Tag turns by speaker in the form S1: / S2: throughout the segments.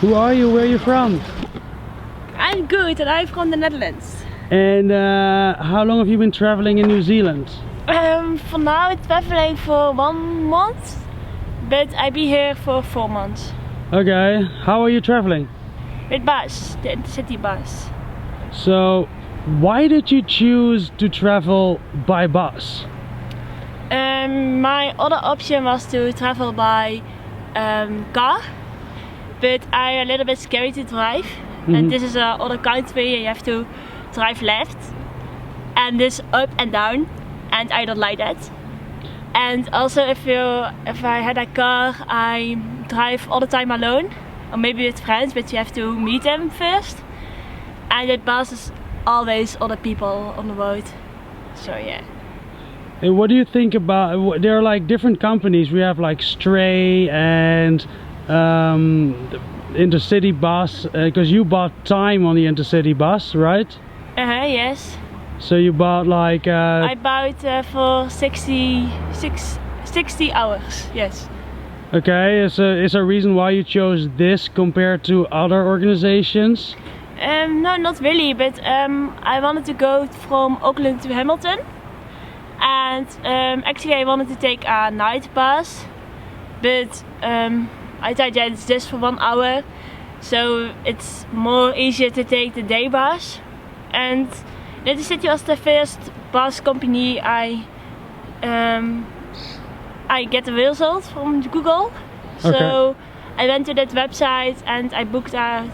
S1: Who are you? Where are you from?
S2: I'm good and I'm from the Netherlands.
S1: And how long have you been traveling in New Zealand?
S2: For now I'm traveling for 1 month, but I'll be here for 4 months.
S1: Okay, how are you traveling?
S2: With bus, the intercity bus.
S1: So, why did you choose to travel by bus?
S2: My other option was to travel by car, but I'm a little bit scary to drive. And this is another country and you have to drive left and this up and down, and I don't like that. And also if I had a car, I drive all the time alone or maybe with friends, but you have to meet them first. And with bus is always other people on the road. So yeah.
S1: And what do you think about, there are like different companies. We have like Stray and intercity bus, because you bought time on the intercity bus, right?
S2: Yes.
S1: So you bought like
S2: I bought for 60 hours, yes.
S1: Okay, is there a reason why you chose this compared to other organizations?
S2: No, not really, but I wanted to go from Auckland to Hamilton. And actually I wanted to take a night bus, but I thought that it's just for 1 hour, so it's more easier to take the day bus. And intercity was the first bus company I get the result from Google. So
S1: okay.
S2: I went to that website and I booked a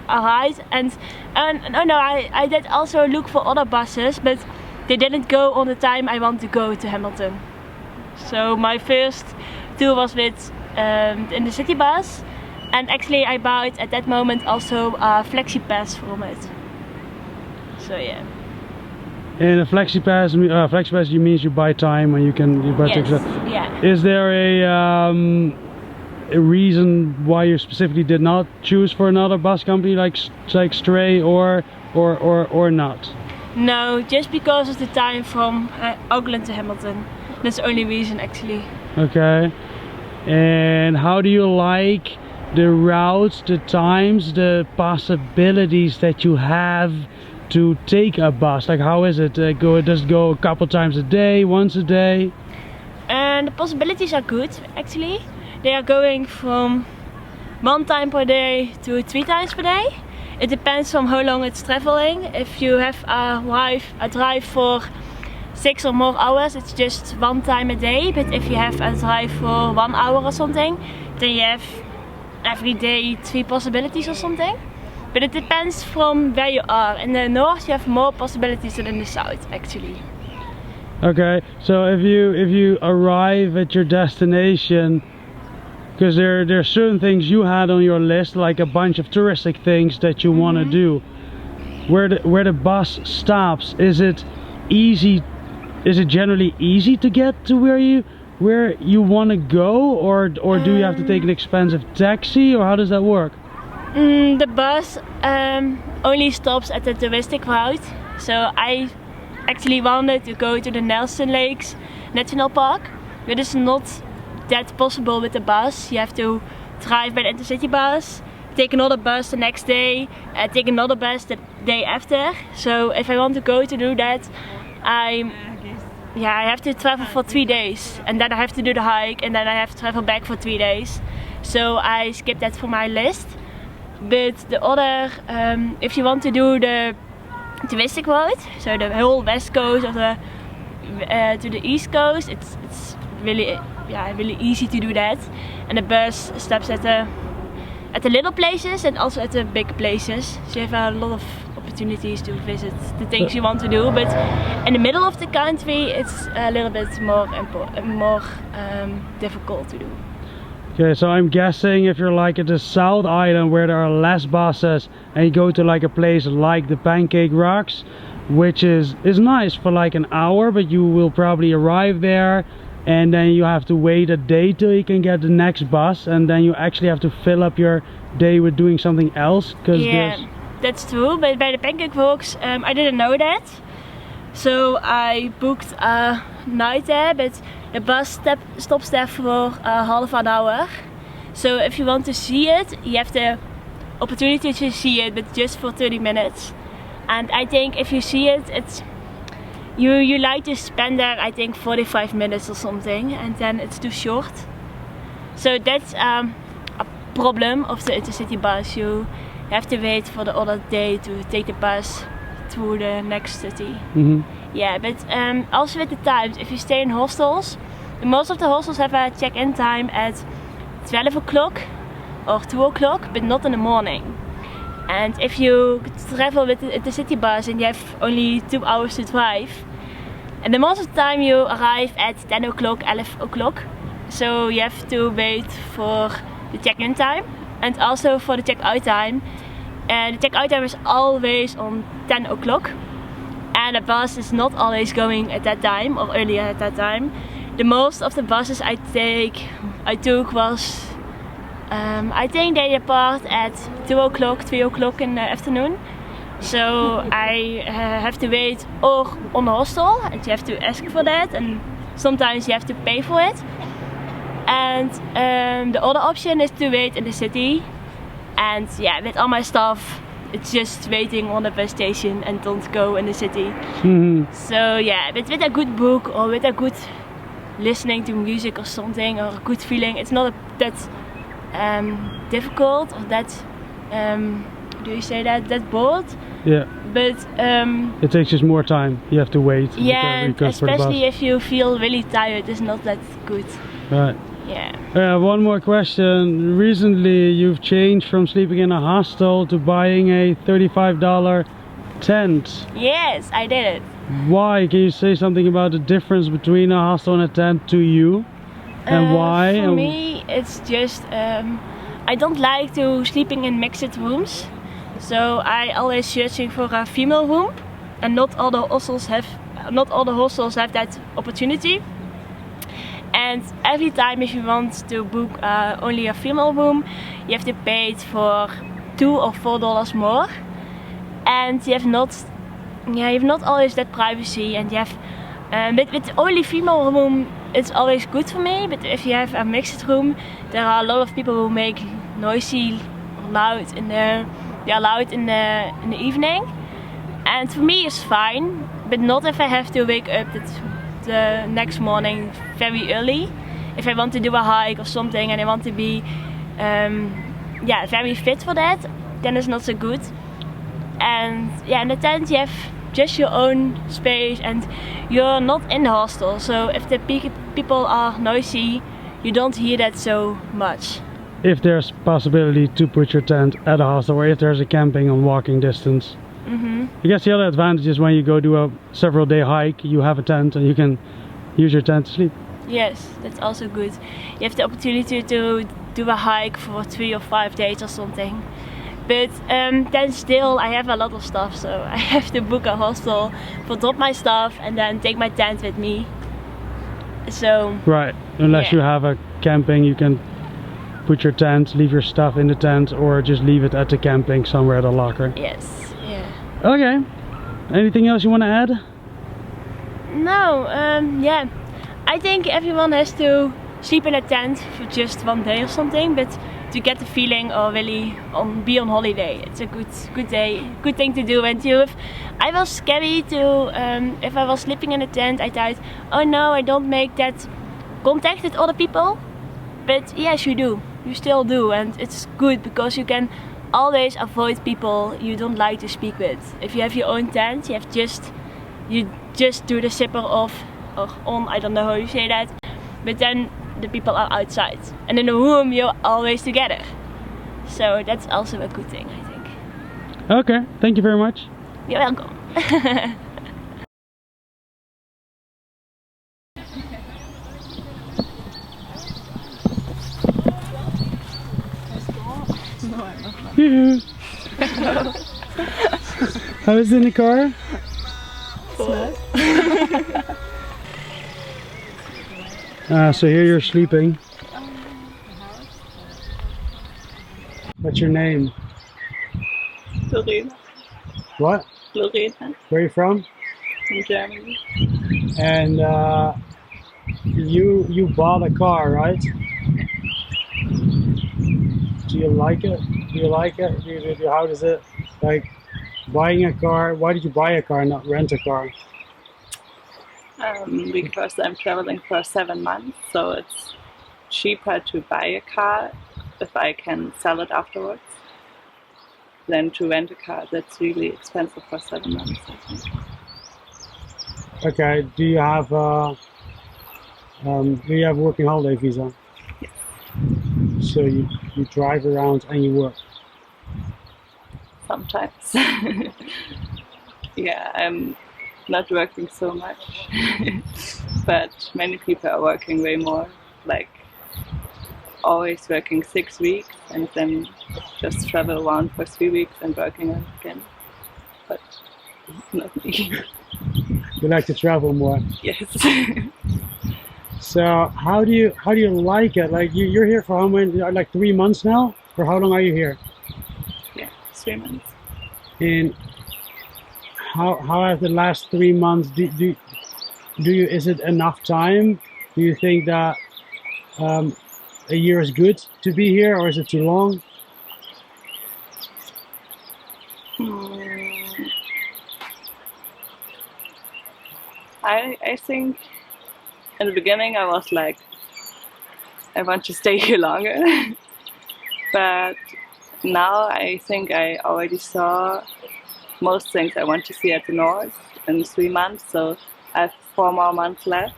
S2: ride. And I did also look for other buses, but they didn't go on the time I want to go to Hamilton. So my first tour was with the intercity bus, and actually I bought at that moment also a flexi pass from it. So yeah.
S1: And a flexi pass means you buy time and you buy tickets.
S2: Yeah.
S1: Is there a reason why you specifically did not choose for another bus company like Stray or not?
S2: No, just because of the time from Auckland to Hamilton. That's the only reason actually.
S1: Okay. And how do you like the routes, the times, the possibilities that you have to take a bus? Like how is it? Does it go a couple times a day, once a day?
S2: And the possibilities are good actually. They are going from 1 time per day to 3 times per day. It depends on how long it's traveling. If you have a drive for 6 or more hours, it's just 1 time a day. But if you have a drive for 1 hour or something, then you have every day 3 possibilities or something. But it depends from where you are. In the north you have more possibilities than in the south actually.
S1: Okay, so if you arrive at your destination, because there are certain things you had on your list, like a bunch of touristic things that you want to do. Where the bus stops, is it generally easy to get to where you want to go, or do you have to take an expensive taxi, or how does that work?
S2: The bus only stops at the touristic route, so I actually wanted to go to the Nelson Lakes National Park, but it's not that possible with the bus. You have to drive by the intercity bus, take another bus the next day, take another bus the day after. So if I want to go to do that, I have to travel for 3 days, and then I have to do the hike, and then I have to travel back for 3 days. So I skipped that from my list. But the other, if you want to do the touristic route, so the whole west coast or to the east coast, it's really easy to do that. And the bus stops at the little places and also at the big places. So you have a lot of opportunities to visit the things you want to do. But in the middle of the country, it's a little bit more difficult to do.
S1: Okay, so I'm guessing if you're like at the South Island where there are less buses and you go to like a place like the Pancake Rocks, which is nice for like an hour, but you will probably arrive there and then you have to wait a day till you can get the next bus, and then you actually have to fill up your day with doing something else.
S2: That's true, but by the Pancake Rocks I didn't know that. So I booked a night there, but the bus stops there for half an hour. So if you want to see it, you have to opportunity to see it, but just for 30 minutes. And I think if you see it, it's you like to spend there, I think 45 minutes or something, and then it's too short. So that's a problem of the intercity bus. You have to wait for the other day to take the bus to the next city. Yeah, but also with the times, if you stay in hostels, most of the hostels have a check-in time at 12 o'clock or 2 o'clock, but not in the morning. And if you travel with the city bus and you have only 2 hours to drive, and the most of the time you arrive at 10 o'clock, 11 o'clock. So you have to wait for the check-in time and also for the check-out time. And the check-out time is always on 10 o'clock. And the bus is not always going at that time or earlier at that time. The most of the buses I took was, I think they depart at 2 o'clock, 3 o'clock in the afternoon. So I have to wait or on the hostel, and you have to ask for that, and sometimes you have to pay for it. And the other option is to wait in the city. And yeah, with all my stuff, it's just waiting on the bus station and don't go in the city. So yeah, but with a good book or with a good listening to music or something, or a good feeling, it's not that difficult or that do you say that bored?
S1: Yeah.
S2: But
S1: it takes just more time. You have to wait.
S2: Yeah, and especially if you feel really tired, it's not that good.
S1: Right.
S2: Yeah.
S1: One more question. Recently you've changed from sleeping in a hostel to buying a $35 tent.
S2: Yes, I did it.
S1: Why? Can you say something about the difference between a hostel and a tent to you? And why?
S2: For me, it's just I don't like to sleeping in mixed rooms. So I always searching for a female room, and not all the hostels have that opportunity. And every time if you want to book only a female room, you have to pay it for $2 or $4 more, and you have not always that privacy. And you have with only female room, it's always good for me. But if you have a mixed room, there are a lot of people who make noisy, loud in the in the evening. And for me it's fine, but not if I have to wake up the next morning very early. If I want to do a hike or something and I want to be very fit for that, then it's not so good. And yeah, in the tent you have just your own space and you're not in the hostel, so if the people are noisy, you don't hear that so much.
S1: If there's possibility to put your tent at a hostel, or if there's a camping on walking distance. I guess the other advantage is when you go do a several day hike, you have a tent and you can use your tent to sleep.
S2: Yes, that's also good. You have the opportunity to do a hike for 3 or 5 days or something. But then still I have a lot of stuff, so I have to book a hostel, drop my stuff and then take my tent with me. So
S1: right, unless you have a camping, you can put your tent, leave your stuff in the tent, or just leave it at the camping somewhere at a locker.
S2: Yes, yeah.
S1: Okay. Anything else you want to add?
S2: No, yeah. I think everyone has to sleep in a tent for just 1 day or something, but to get the feeling or really be on holiday, it's a good thing to do. And I was scary to if I was sleeping in a tent, I thought, oh no, I don't make that contact with other people. But yes, you do. You still do, and it's good because you can always avoid people you don't like to speak with. If you have your own tent, you just do the zipper off or on, I don't know how you say that, but then the people are outside, and in the room you're always together. So that's also a good thing, I think.
S1: Okay, thank you very much.
S2: You're welcome.
S1: How is it in the car? So here you're sleeping. What's your name?
S3: Lorena.
S1: What?
S3: Lorena.
S1: Where are you from?
S3: From Germany.
S1: And you bought a car, right? Do you like it? Do you like it? How does it, like, buying a car? Why did you buy a car, not rent a car?
S3: Because I'm traveling for 7 months, so it's cheaper to buy a car if I can sell it afterwards than to rent a car. That's really expensive for 7 months, I think.
S1: Okay. Do you have working holiday visa?
S3: Yes.
S1: So you drive around and you work.
S3: Sometimes. Yeah, I'm not working so much, but many people are working way more, like always working 6 weeks and then just travel around for 3 weeks and working again. But not me.
S1: You like to travel more.
S3: Yes.
S1: So how do you like it? Like you're here for how many? Like 3 months now? For how long are you here?
S3: Yeah, 3 months.
S1: And how have the last 3 months? Do you? Is it enough time? Do you think that a year is good to be here, or is it too long?
S3: I think in the beginning I was like, I want to stay here longer. But now I think I already saw most things I want to see at the north in 3 months, so I have 4 more months left.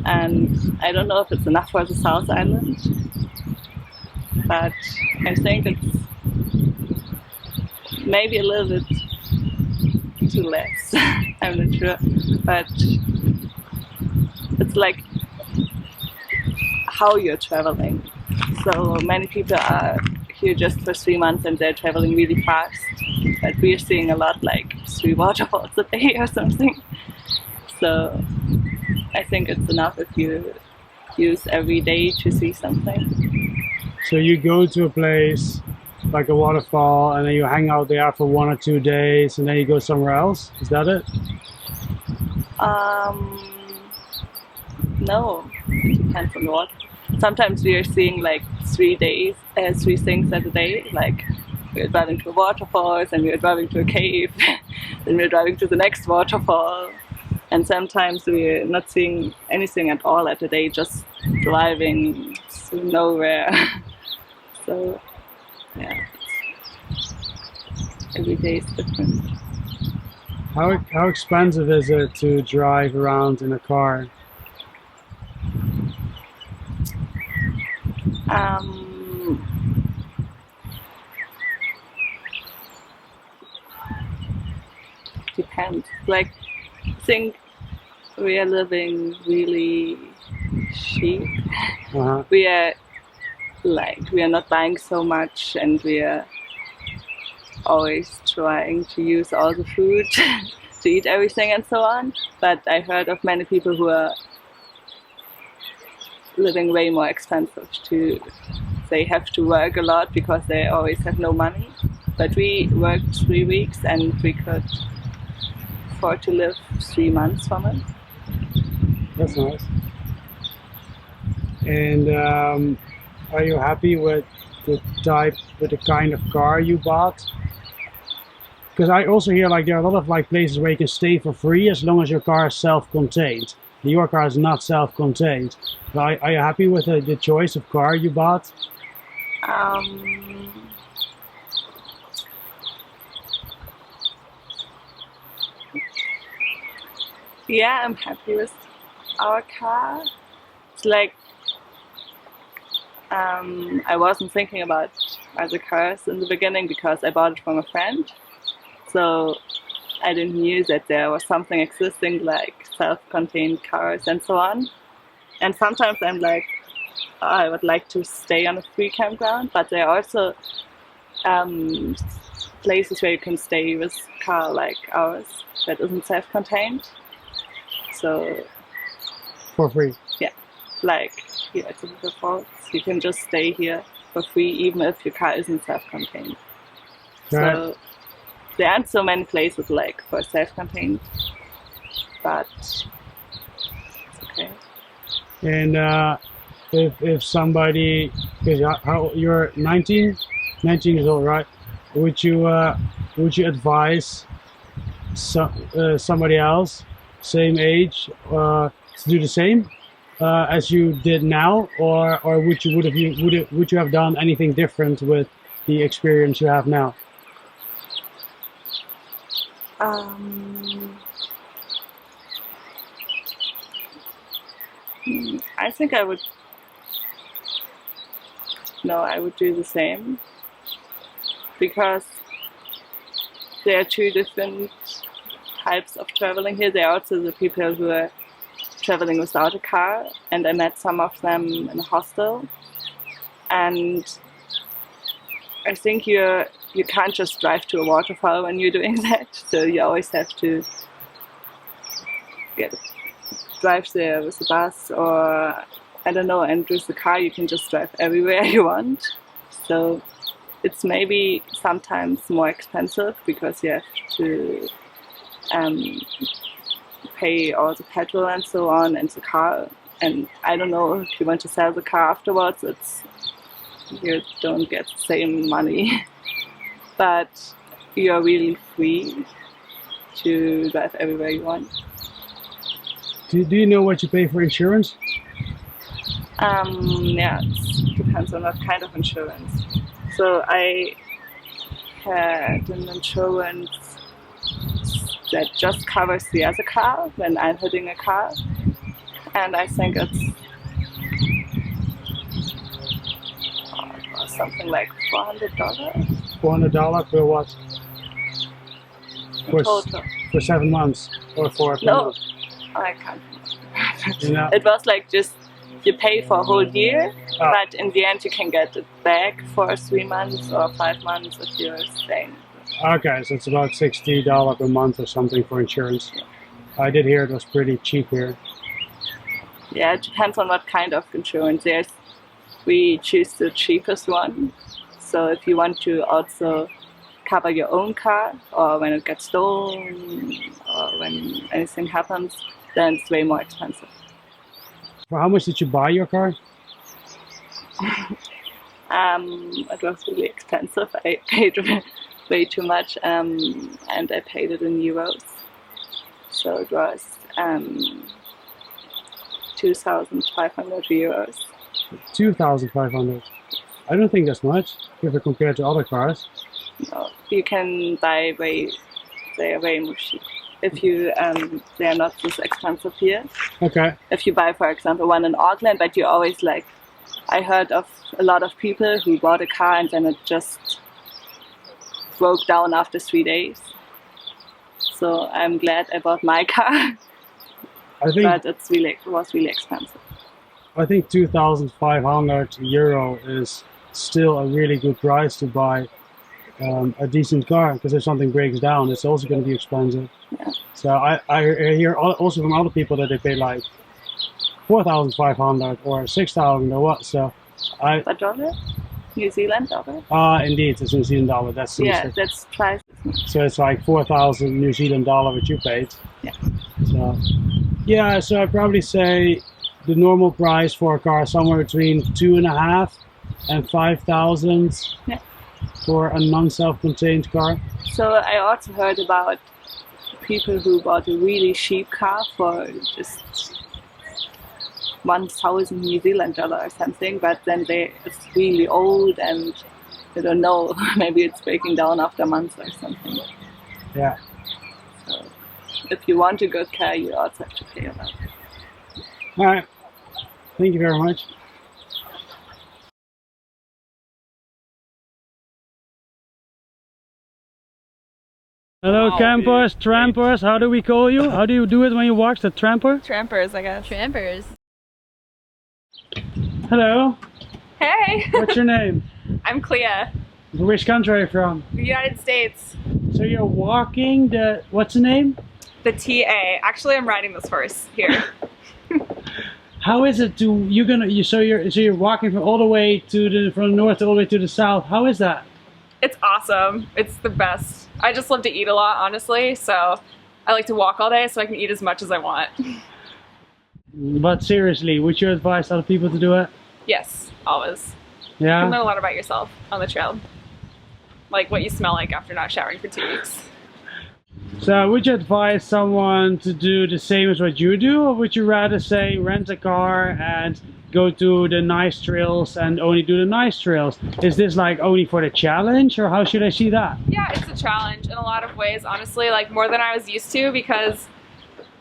S3: And I don't know if it's enough for the South Island, but I think it's maybe a little bit too less. I'm not sure, but it's like how you're traveling. So many people are here just for 3 months and they're traveling really fast, but we're seeing a lot, like 3 waterfalls a day or something. So I think it's enough if you use every day to see something.
S1: So you go to a place like a waterfall and then you hang out there for 1 or 2 days and then you go somewhere else? Is that it?
S3: No, it depends on what. Sometimes we are seeing like 3 things at a day, like we're driving to a waterfall and we're driving to a cave, then we're driving to the next waterfall. And sometimes we're not seeing anything at all at a day, just driving to nowhere. So, yeah, every day is different.
S1: How expensive is it to drive around in a car?
S3: Depends. Like, I think we are living really cheap. We are not buying so much, and we are always trying to use all the food to eat everything and so on. But I heard of many people who are living way more expensive. They have to work a lot because they always have no money. But we worked 3 weeks and we could afford to live 3 months from it.
S1: That's nice. And are you happy with the kind of car you bought? Because I also hear like there are a lot of like places where you can stay for free as long as your car is self-contained. Your car is not self-contained. Are you happy with the choice of car you bought?
S3: Yeah, I'm happy with our car. It's like I wasn't thinking about other cars in the beginning because I bought it from a friend. So I didn't knew that there was something existing like self-contained cars and so on. And sometimes I'm like, oh, I would like to stay on a free campground, but there are also places where you can stay with a car like ours that isn't self-contained. So
S1: for free?
S3: Yeah, like here at the falls, you can just stay here for free even if your car isn't self-contained.
S1: Right.
S3: So there aren't so many places like for self-contained, but it's okay.
S1: And if somebody, because you're 19 years old, right? Would you advise somebody else same age to do the same as you did now, or would you have done anything different with the experience you have now?
S3: I think I would. No, I would do the same, because there are two different types of traveling here. There are also the people who are traveling without a car, and I met some of them in a hostel. And I think you can't just drive to a waterfall when you're doing that. So you always have to drive there with a bus, or I don't know. And with the car, you can just drive everywhere you want. So it's maybe sometimes more expensive because you have to pay all the petrol and so on, and the car. And I don't know, if you want to sell the car afterwards, you don't get the same money. But you're really free to drive everywhere you want.
S1: Do you know what you pay for insurance?
S3: Yeah, it depends on what kind of insurance. So I had an insurance that just covers the other car when I'm hitting a car, and I think it was something like $400.
S1: $400 for what?
S3: Total.
S1: For 7 months or for?
S3: No, I can't remember.
S1: You know?
S3: It was like just you pay for a whole year, but in the end you can get it back for 3 months or 5 months if you're staying.
S1: Okay, so it's about $60 a month or something for insurance. I did hear it was pretty cheap here.
S3: Yeah, it depends on what kind of insurance. We choose the cheapest one. So if you want to also cover your own car, or when it gets stolen, or when anything happens, then it's way more expensive.
S1: For how much did you buy your car?
S3: It was really expensive. I paid way too much, and I paid it in euros. So it was 2,500 euros. 2,500?
S1: I don't think that's much if you compare to other cars.
S3: No, you can buy they are way more cheap. If you, they are not this expensive here.
S1: Okay.
S3: If you buy, for example, one in Auckland, but you always like, I heard of a lot of people who bought a car and then it just broke down after 3 days. So I'm glad I bought my car, but it was really expensive.
S1: I think 2,500 euro is still a really good price to buy a decent car, because if something breaks down, it's also going to be expensive.
S3: Yeah.
S1: So I hear also from other people that they pay like 4,500 or 6,000 or what. So
S3: What dollar? New Zealand dollar?
S1: Indeed, it's New Zealand dollar. That's
S3: twice.
S1: So it's like 4,000 New Zealand dollar which you paid.
S3: Yeah.
S1: So yeah, so I'd probably say the normal price for a car is somewhere between 2,500 and 5,000.
S3: Yeah.
S1: For a non-self-contained car.
S3: So I also heard about people who bought a really cheap car for just 1,000 New Zealand dollar or something, but then it's really old and I don't know, maybe it's breaking down after months or something.
S1: Yeah.
S3: So if you want a good car, you also have to pay a lot.
S1: All right. Thank you very much. Hello, campers, trampers, how do we call you? How do you do it when you watch the tramper?
S4: Trampers, I guess.
S2: Trampers.
S1: Hello.
S4: Hey!
S1: What's your name?
S4: I'm Clea.
S1: Which country are you from?
S4: The United States.
S1: So you're walking what's the name?
S4: The TA. Actually, I'm riding this horse here.
S1: How is it so you're walking from the north all the way to the south. How is that?
S4: It's awesome. It's the best. I just love to eat a lot, honestly, so I like to walk all day so I can eat as much as I want.
S1: But seriously, would you advise other people to do it?
S4: Yes, always. You
S1: Yeah.
S4: can learn a lot about yourself on the trail. Like what you smell like after not showering for 2 weeks.
S1: So would you advise someone to do the same as what you do, or would you rather say rent a car and go to the nice trails and only do the nice trails? Is this like only for the challenge, or how should I see that?
S4: Yeah, it's a challenge in a lot of ways, honestly, like more than I was used to, because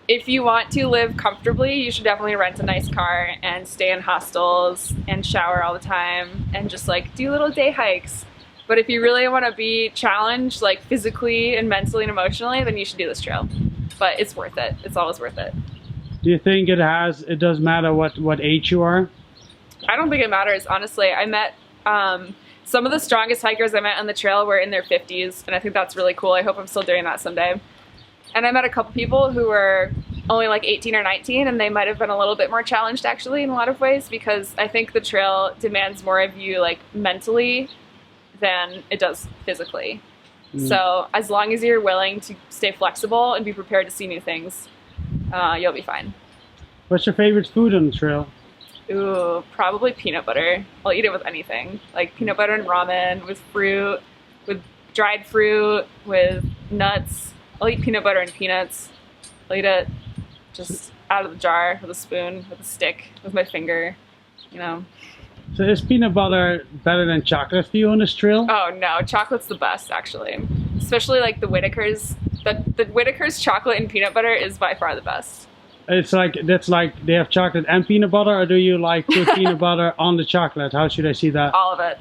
S4: if you want to live comfortably, you should definitely rent a nice car and stay in hostels and shower all the time and just like do little day hikes. But if you really want to be challenged, like physically and mentally and emotionally, then you should do this trail. But it's worth it. It's always worth it.
S1: Do you think it does matter what age you are?
S4: I don't think it matters, honestly. I met some of the strongest hikers I met on the trail were in their 50s, and I think that's really cool. I hope I'm still doing that someday. And I met a couple people who were only like 18 or 19, and they might have been a little bit more challenged actually in a lot of ways, because I think the trail demands more of you like mentally than it does physically. So as long as you're willing to stay flexible and be prepared to see new things, you'll be fine.
S1: What's your favorite food on the trail?
S4: Ooh, probably peanut butter. I'll eat it with anything. Like peanut butter and ramen, with fruit, with dried fruit, with nuts. I'll eat peanut butter and peanuts. I'll eat it just out of the jar with a spoon, with a stick, with my finger, you know.
S1: So is peanut butter better than chocolate for you on this trail?
S4: Oh no, chocolate's the best actually. Especially like the Whitaker's. The Whitaker's chocolate and peanut butter is by far the best.
S1: It's like, that's like they have chocolate and peanut butter, or do you like put peanut butter on the chocolate? How should I see that?
S4: All of it.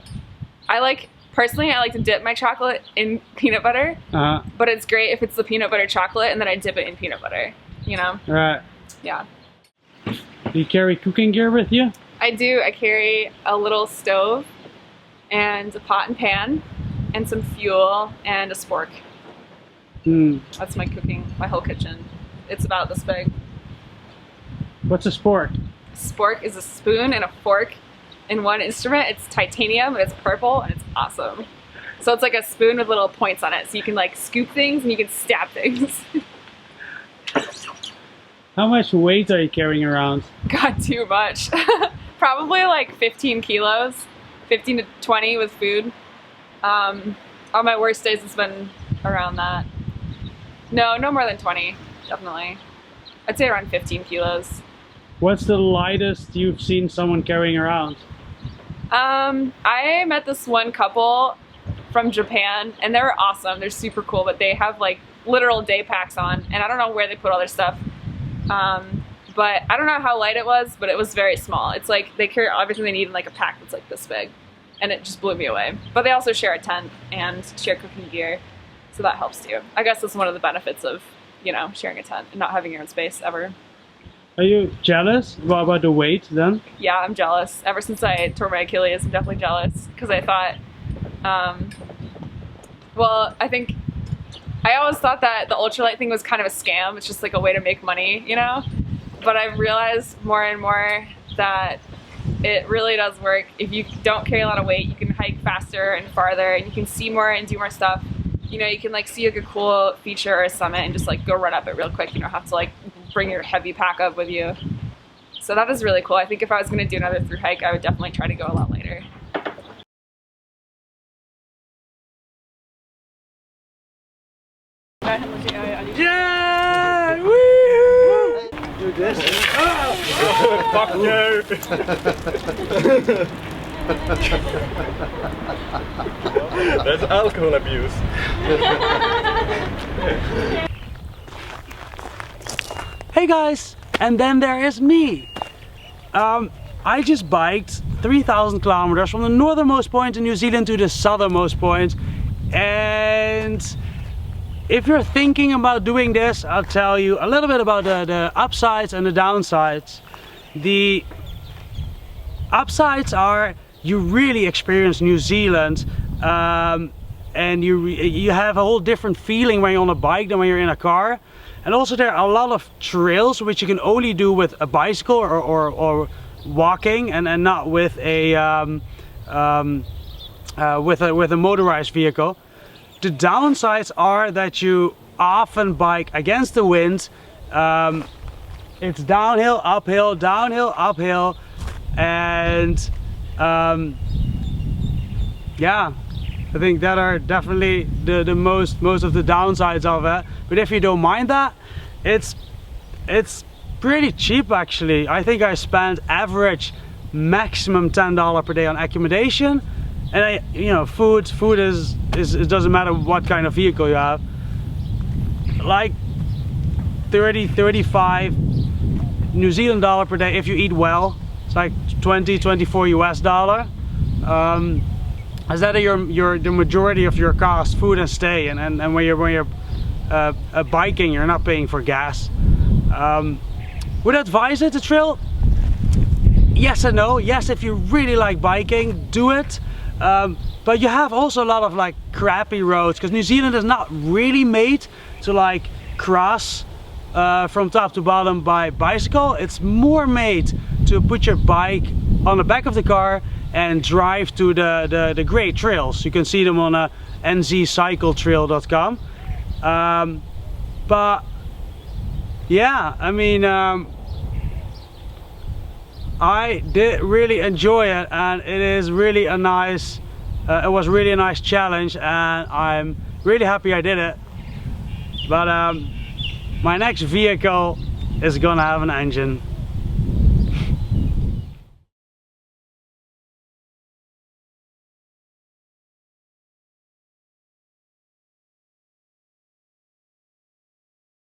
S4: Personally, I like to dip my chocolate in peanut butter, but it's great if it's the peanut butter chocolate and then I dip it in peanut butter, you know?
S1: Right.
S4: Yeah.
S1: Do you carry cooking gear with you?
S4: I do. I carry a little stove and a pot and pan and some fuel and a spork. That's my whole kitchen. It's about this big.
S1: What's a spork?
S4: Spork is a spoon and a fork in one instrument. It's titanium and it's purple and it's awesome. So it's like a spoon with little points on it, so you can like scoop things and you can stab things.
S1: How much weight are you carrying around?
S4: God, too much. Probably like 15 kilos, 15 to 20 with food. On my worst days it's been around that. No more than 20, definitely. I'd say around 15 kilos.
S1: What's the lightest you've seen someone carrying around?
S4: I met this one couple from Japan, and they were awesome. They're super cool, but they have like literal day packs on, and I don't know where they put all their stuff. But I don't know how light it was, but it was very small. It's like they carry everything they need in like a pack that's like this big, and it just blew me away. But they also share a tent and share cooking gear, so that helps too. I guess that's one of the benefits of, you know, sharing a tent and not having your own space ever.
S1: Are you jealous? What about the weight then?
S4: Yeah, I'm jealous. Ever since I tore my Achilles, I'm definitely jealous, because I thought, well, I always thought that the ultralight thing was kind of a scam. It's just like a way to make money, you know? But I've realized more and more that it really does work. If you don't carry a lot of weight, you can hike faster and farther, and you can see more and do more stuff. You know, you can like see like a cool feature or a summit and just like go run up it real quick. You don't have to like bring your heavy pack up with you. So that is really cool. I think if I was going to do another through hike, I would definitely try to go a lot later.
S1: Yeah! Woo! Do this. Oh!
S5: Fuck you! That's alcohol abuse.
S1: Hey guys, and then there is me. I just biked 3,000 kilometers from the northernmost point in New Zealand to the southernmost point, and if you're thinking about doing this, I'll tell you a little bit about the upsides and the downsides. The upsides are you really experience New Zealand, and you have a whole different feeling when you're on a bike than when you're in a car. And also there are a lot of trails which you can only do with a bicycle or walking, and not with a with a motorized vehicle. The downsides are that you often bike against the wind. It's downhill, uphill, and Yeah, I think that are definitely the most of the downsides of it. But if you don't mind that, it's pretty cheap actually. I think I spent average maximum $10 per day on accommodation, and you know, food is it doesn't matter what kind of vehicle you have, like 35 New Zealand dollar per day if you eat well. It's like 24 US dollar. Is that the majority of your cost, food and stay, and when you're biking, you're not paying for gas. Would I advise it to trail? Yes and no. Yes, if you really like biking, do it. But you have also a lot of like crappy roads, because New Zealand is not really made to like cross from top to bottom by bicycle. It's more made to put your bike on the back of the car and drive to the great trails. You can see them on nzcycletrail.com. But yeah, I mean, I did really enjoy it, and it is really a nice it was really a nice challenge, and I'm really happy I did it. But my next vehicle is gonna have an engine.